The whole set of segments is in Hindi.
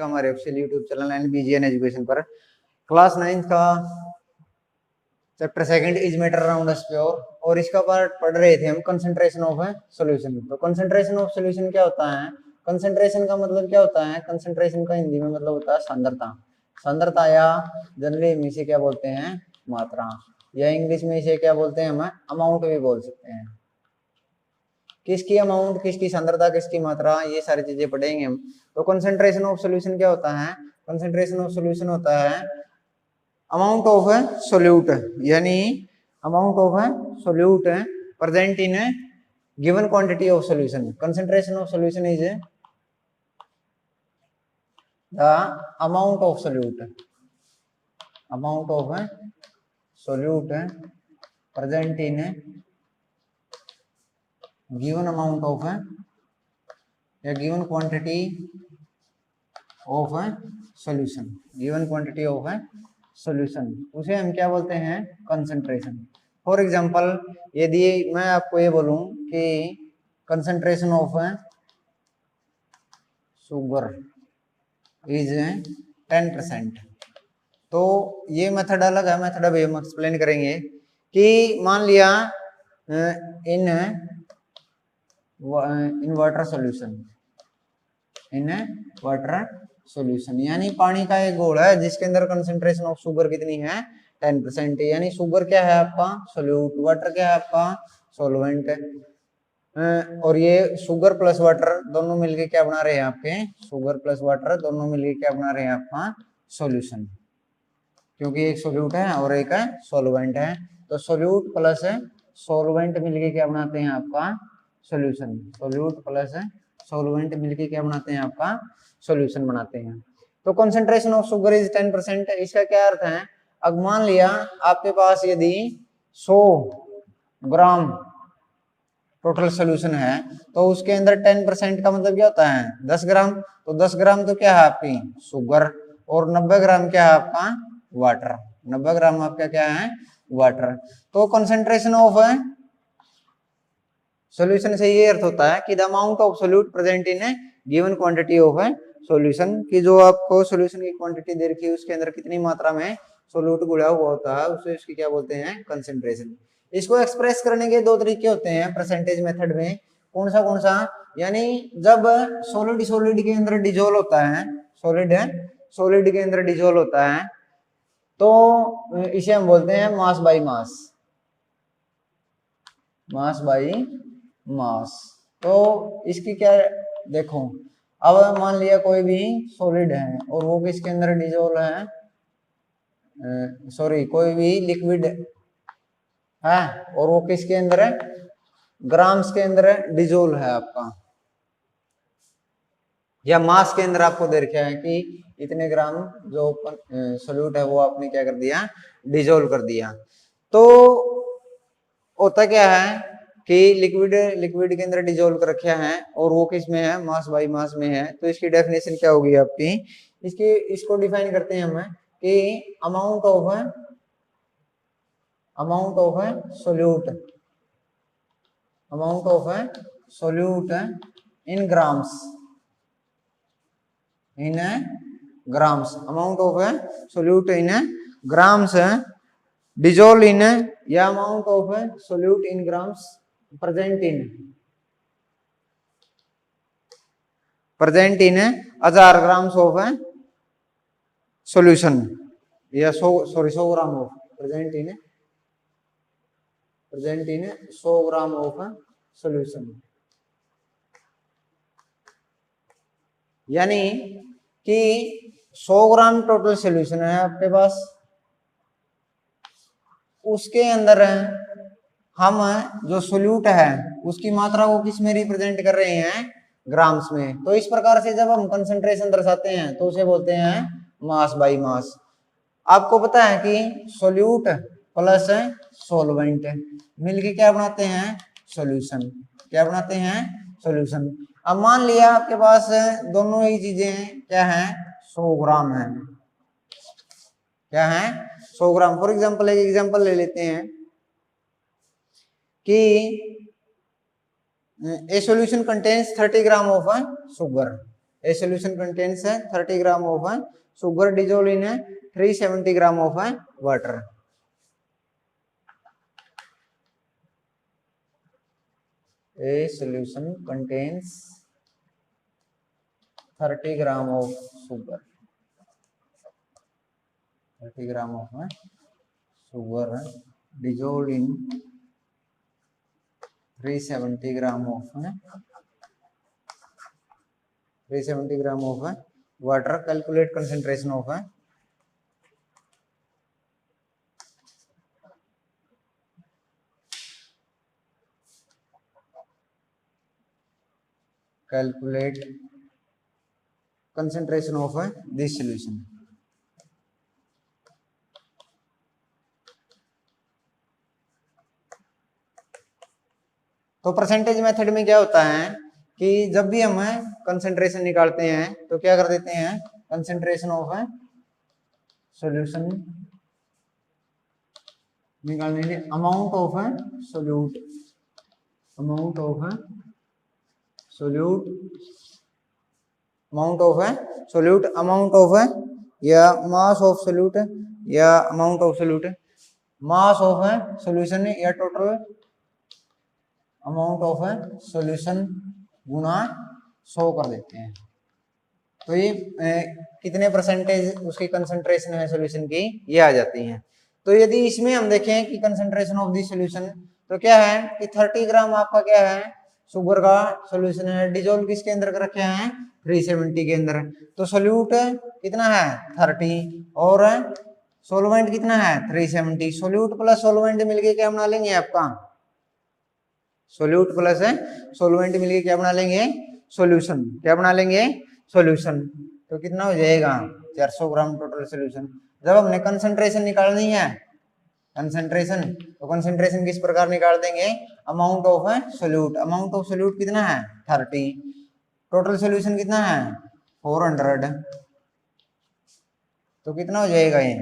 हो हमारे ऑफिशियल यूट्यूब चैनल एनबीजीएन एजुकेशन पर। क्लास 9 का chapter second is matter around us pure, और इसका पार्ट पढ़ रहे थे हम कंसंट्रेशन ऑफ ए सॉल्यूशन। तो कंसंट्रेशन ऑफ सॉल्यूशन क्या होता है? कंसंट्रेशन का मतलब क्या होता है? कंसंट्रेशन का हिंदी में मतलब होता है सांद्रता। सांद्रता या जनरली हम इसे क्या बोलते हैं? मात्रा, या इंग्लिश में इसे क्या बोलते हैं? हम अमाउंट भी बोल सकते हैं। किसकी अमाउंट, किसकी सांद्रता, किसकी मात्रा, ये सारी चीजें पढ़ेंगे हम। तो कंसंट्रेशन ऑफ सॉल्यूशन क्या होता है? कंसंट्रेशन ऑफ सॉल्यूशन होता है अमाउंट ऑफ ए सोल्यूट, यानी amount of a solute present in a given quantity of solution. Concentration of solution is the amount of solute, amount of a solute present in a given amount of या given quantity of a solution, given quantity of a solution, उसे हम क्या बोलते हैं? कंसंट्रेशन। फॉर एग्जांपल, यदि मैं आपको ये बोलूं कि कंसंट्रेशन ऑफ शुगर इज 10%, तो ये मेथड अलग है, मेथड अभी हम एक्सप्लेन करेंगे। कि मान लिया in water solution, in water solution, यानी पानी का एक घोल है जिसके अंदर कंसंट्रेशन ऑफ शुगर कितनी है? 10%। यानी शुगर क्या है आपका? सोल्यूट, वाटर क्या है आपका? सॉल्वेंट। और ये शुगर प्लस वाटर दोनों मिलके क्या बना रहे हैं आपके? शुगर प्लस वाटर दोनों मिलके क्या बना रहे हैं आपका? सॉल्यूशन, क्योंकि एक सोल्यूट है और एक सॉल्वेंट है। तो सोल्यूट प्लस सॉल्वेंट मिलके क्या बनाते हैं आपका? सॉल्यूशन। सोल्यूट प्लस सॉल्वेंट मिलके क्या बनाते हैं? आपका सॉल्यूशन बनाते हैं। तो कंसंट्रेशन ऑफ शुगर इज 10%। इसका क्या अर्थ है? अब मान लिया आपके पास यदि 100 ग्राम टोटल सॉल्यूशन है, तो उसके अंदर 10% का मतलब क्या होता है? 10 ग्राम। तो 10 ग्राम तो क्या है आपकी? शुगर, और 90 ग्राम क्या है आपका? वाटर। 90 ग्राम आपका क्या है? वाटर। तो कंसंट्रेशन ऑफ सॉल्यूशन से ये अर्थ होता है कि the amount of solute present in a given quantity of a solution, कि जो आपको सॉल्यूशन की क्वांटिटी दे रखी है उसके अंदर कितनी मात्रा में सोल्यूट घुला हुआ होता है, उसे इसकी क्या बोलते हैं? कंसंट्रेशन। इसको एक्सप्रेस करने के दो तरीके होते हैं परसेंटेज मेथड में। कौन सा? यानी जब सॉलिड सॉलिड के अंदर डिजोल्व होता है, सॉलिड है सॉलिड के अंदर डिजोल्व होता है, तो इसे हम बोलते हैं mass by mass, mass by mass. तो इसकी क्या देखो, अब मान लिया कोई भी सॉलिड है और वो किसके अंदर डिजोल्व है, सॉरी कोई भी लिक्विड है और वो किसके अंदर है? ग्राम्स के अंदर डिजोल्व है आपका, या मास के अंदर आपको दे रखा है कि इतने ग्राम जो सोल्यूट है वो आपने क्या कर दिया? डिजोल्व कर दिया। तो होता क्या है कि लिक्विड के अंदर डिजोल्व कर रखा है और वो किस में है? मास बाई मास में है। तो इसकी डेफिनेशन क्या होगी आपकी? इसको डिफाइन करते हैं हम कि amount of solute, amount of solute in grams, in grams, amount of solute in grams dissolve in, या amount of solute in grams present in 1000 grams of solution, या 100 gram of present in 100 gram of solution. यानी कि 100 ग्राम टोटल सॉल्यूशन है आपके पास, उसके अंदर हम जो सोल्यूट है उसकी मात्रा को किस में रिप्रेजेंट कर रहे हैं? ग्राम्स में। तो इस प्रकार से जब हम कंसंट्रेशन दर्शाते हैं तो उसे बोलते हैं मास बाई मास। आपको पता है कि सोल्यूट प्लस सॉल्वेंट मिलके क्या बनाते हैं? सॉल्यूशन। क्या बनाते हैं? सॉल्यूशन। अब मान लिया आपके पास दोनों ही चीजें क्या है? 100 ग्राम है। क्या है? 100 ग्राम। फॉर एग्जाम्पल एक एग्जाम्पल ले लेते हैं कि ए solution contains 30 gram of sugar, a solution contains 30 gram of sugar dissolved in 370 gram of water. A solution contains 30 gram of sugar. 30 gram of sugar dissolved in 370 gram of water. Calculate concentration of this solution. तो परसेंटेज मेथड में क्या होता है कि जब भी हम कंसंट्रेशन निकालते हैं तो क्या कर देते हैं, कंसंट्रेशन ऑफ सॉल्यूशन निकालने के लिए amount of solute amount of या मास ऑफ सोल्यूट या amount of solute, mass of solution या टोटल अमाउंट ऑफ सॉल्यूशन गुना 100 कर देते हैं। तो ये कितने परसेंटेज उसकी कंसंट्रेशन है सॉल्यूशन की, ये आ जाती है। तो यदि इसमें हम देखें कि कंसंट्रेशन ऑफ दी सॉल्यूशन, तो क्या है कि 30 ग्राम आपका क्या है, शुगर का सॉल्यूशन है, डिजोल्व किसके अंदर कर रखे हैं, 370 के अंदर। तो सोल्यूट कितना है 30 और सोलवेंट कितना है 370। सोल्यूट प्लस सोलवेंट मिलके क्या बना लेंगे आपका, सोल्यूट प्लस सोलवेंट मिलके क्या बना लेंगे, सॉल्यूशन। क्या बना लेंगे, सॉल्यूशन। तो कितना हो जाएगा 400 ग्राम टोटल सॉल्यूशन। जब हमने कंसंट्रेशन निकालनी है, कंसंट्रेशन, तो कंसंट्रेशन किस प्रकार निकाल देंगे, amount of solute. Amount of solute कितना है 30, टोटल सॉल्यूशन कितना है 400। तो कितना हो जाएगा, ये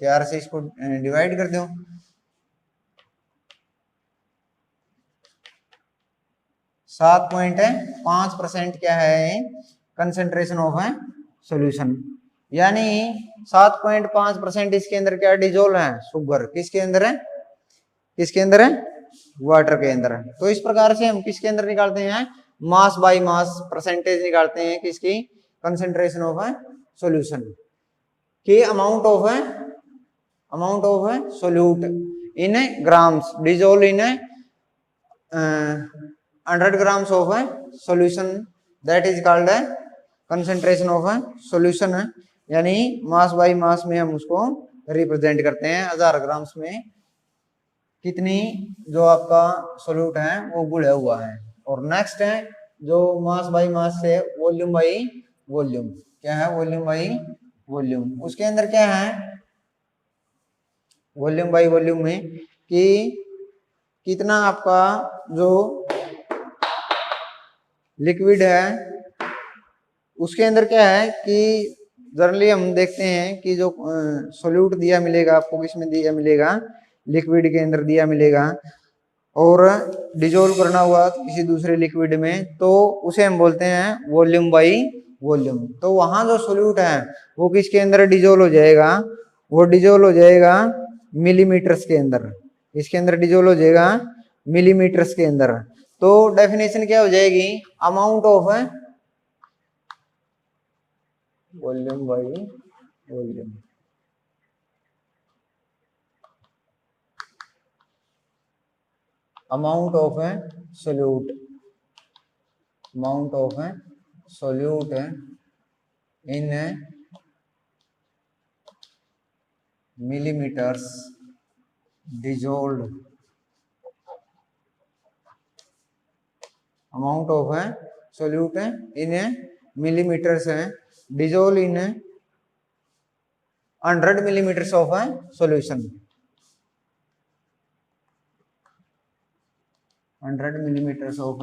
4 से इसको डिवाइड कर दो, 7.5% क्या है कंसंट्रेशन ऑफ सॉल्यूशन। यानी 7.5% इसके अंदर क्या डिजोल्व है, शुगर। किसके अंदर है, किसके अंदर है, वाटर के अंदर। तो इस प्रकार से हम किसके अंदर निकालते हैं, मास बाय मास परसेंटेज निकालते हैं किसकी, कंसंट्रेशन ऑफ सॉल्यूशन की amount of solute in grams dissolve in 100 grams of solution, that is called concentration of solution। यानी मास बाय मास में हम उसको रिप्रेजेंट करते हैं, 1000 ग्राम्स में कितनी जो आपका सोल्यूट है वो गुड़ा हुआ है। और नेक्स्ट है जो मास बाय मास से वॉल्यूम बाय वॉल्यूम, क्या है वॉल्यूम बाय वॉल्यूम। उसके अंदर क्या है वॉल्यूम बाय वॉल्यूम में कि कितना आपका जो लिक्विड है उसके अंदर क्या है कि जनरली हम देखते हैं कि जो सोल्यूट दिया मिलेगा आपको, किसमें दिया मिलेगा, लिक्विड के अंदर दिया मिलेगा, और डिजोल्व करना हुआ किसी दूसरे लिक्विड में, तो उसे हम बोलते हैं वॉल्यूम बाय वॉल्यूम। तो वहां जो सोल्यूट है वो किसके अंदर डिजोल्व हो जाएगा, वो डिजोल्व हो जाएगा मिलीमीटर्स के अंदर। इसके अंदर डिजोल्व हो जाएगा मिलीमीटर्स के अंदर। तो डेफिनेशन क्या हो जाएगी, amount of volume by volume. Amount of solute, amount of solute in millimetres dissolve, amount of solute in millimetres dissolve in 100 millimetres of solution, 100 millimeters of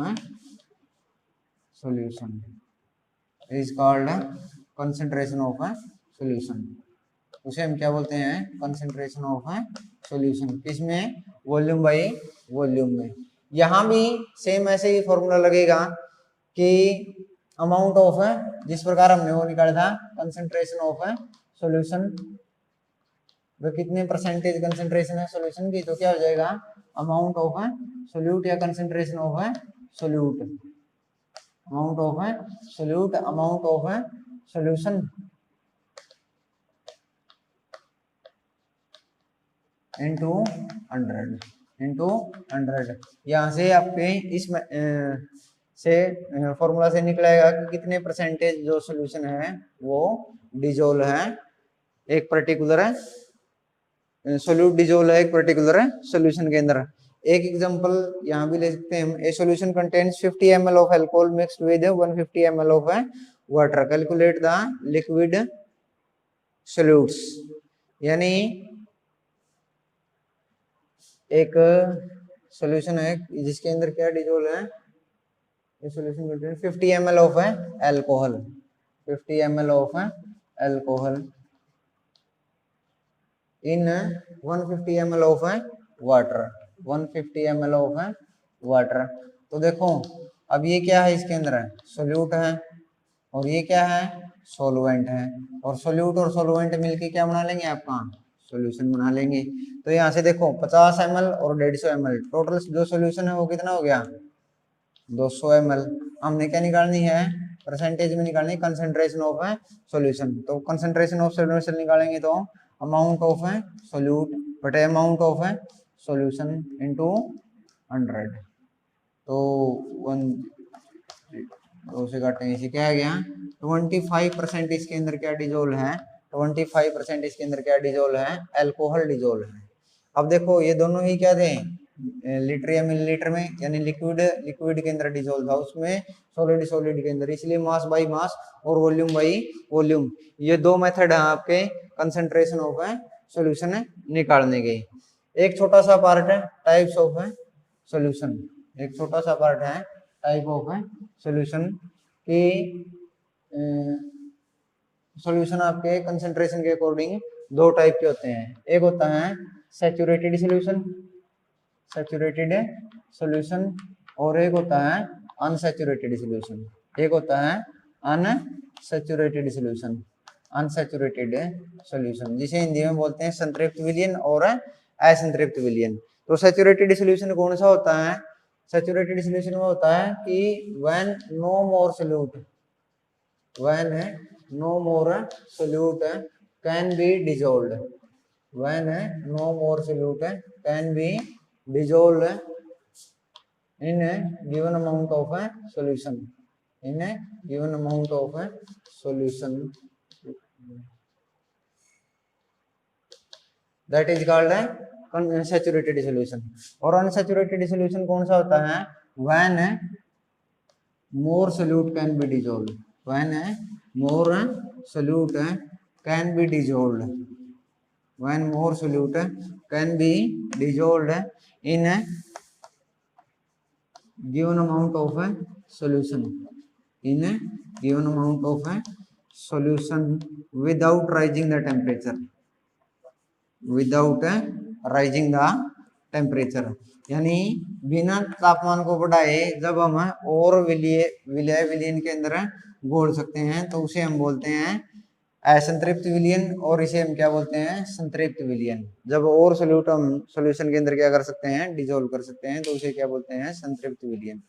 solution is called concentration of solution। उसे हम क्या बोलते हैं, concentration of solution। किसमें, वॉल्यूम बाय वॉल्यूम में। यहाँ भी सेम ऐसे ही फॉर्मूला लगेगा कि अमाउंट ऑफ है, जिस प्रकार हमने वो निकाला था कंसंट्रेशन ऑफ है सॉल्यूशन, वो कितने परसेंटेज कंसंट्रेशन है सॉल्यूशन की, तो क्या हो जाएगा अमाउंट ऑफ है सोल्यूट या कंसंट्रेशन ऑफ है सोल्यूट, अमाउंट ऑफ है सोल्यूट, अमाउंट ऑफ है सॉल्यूशन इंटू 100 यहाँ से आपके इस से फॉर्मूला से निकलेगा कि कितने परसेंटेज जो सॉल्यूशन है वो डिजोल्व है एक पर्टिकुलर सोल्यूट डिजोल्व है एक पर्टिकुलर सॉल्यूशन के अंदर। एक एग्जांपल यहाँ भी ले सकते हैं हम, ए solution contains 50 ml of alcohol mixed with 150 ml of water, calculate the liquid solutes. यानी एक सॉल्यूशन है जिसके अंदर क्या डिजोल्व है, ये solution contains 50 ml of alcohol, 50 ml of alcohol in 150 ml of water, 150 ml of water. तो देखो अब ये क्या है, इसके अंदर सोल्यूट है और ये क्या है सॉल्वेंट है, और सोल्यूट और सॉल्वेंट मिलके क्या बना लेंगे आपका सॉल्यूशन बना लेंगे। तो यहाँ से देखो 50 ml और 150 ml टोटल जो सॉल्यूशन है वो कितना हो गया 200 ml। हमने क्या निकालनी है परसेंटेज में निकालनी है कंसंट्रेशन ऑफ सॉल्यूशन, तो कंसंट्रेशन ऑफ सॉल्यूशन निकालेंगे तो अमाउंट ऑफ सोल्यूट बटे अमाउंट ऑफ सॉल्यूशन इनटू 100, तो 1 से काटेंगे इसे क्या आ गया 25% इसके अंदर क्या डिजोल्व है, 25% इसके अंदर क्या डिजोल्व है अल्कोहल डिजोल्व है। अब देखो ये दोनों ही क्या थे लीटर या मिलीलीटर में, यानी लिक्विड के अंदर डिजोल्व था, उसमें सॉलिड के अंदर, इसलिए मास बाई मास और वॉल्यूम बाई वॉल्यूम, ये दो मेथड है आपके कंसंट्रेशन ऑफ सॉल्यूशन निकालने के। एक छोटा सा पार्ट है टाइप्स ऑफ सॉल्यूशन, एक छोटा सा पार्ट है टाइप ऑफ सॉल्यूशन की, सॉल्यूशन आपके कंसंट्रेशन के अकॉर्डिंग दो टाइप के होते हैं, एक होता है सैचुरेटेड सॉल्यूशन, सैचुरेटेड सॉल्यूशन, और एक होता है अनसैचुरेटेड सॉल्यूशन, एक होता है अनसैचुरेटेड सॉल्यूशन, अनसैचुरेटेड सॉल्यूशन जिसे हिंदी में बोलते हैं संतृप्त विलयन और असंतृप्त विलयन। तो सैचुरेटेड सॉल्यूशन कौन सा होता है, सैचुरेटेड सॉल्यूशन में होता है कि when no more solute, when no more solute can be dissolved, when no more solute can be dissolved in a given amount of a solution, in a given amount of a solution, that is called a saturated solution। और unsaturated solution कौन सा होता है when more solute can be dissolved, when more solute can be dissolved, when more solute can be dissolved in a given amount of a solution, in a given amount of a solution without rising the temperature, without rising the temperature, यानी बिना तापमान को बढ़ाए जब हम और विलयन के अंदर घोल सकते हैं तो उसे हम बोलते हैं असंतृप्त विलयन, और इसे हम क्या बोलते हैं संतृप्त विलयन। जब और सोल्यूट हम सॉल्यूशन के अंदर क्या कर सकते हैं डिजोल्व कर सकते हैं तो उसे क्या बोलते हैं संतृप्त विलयन।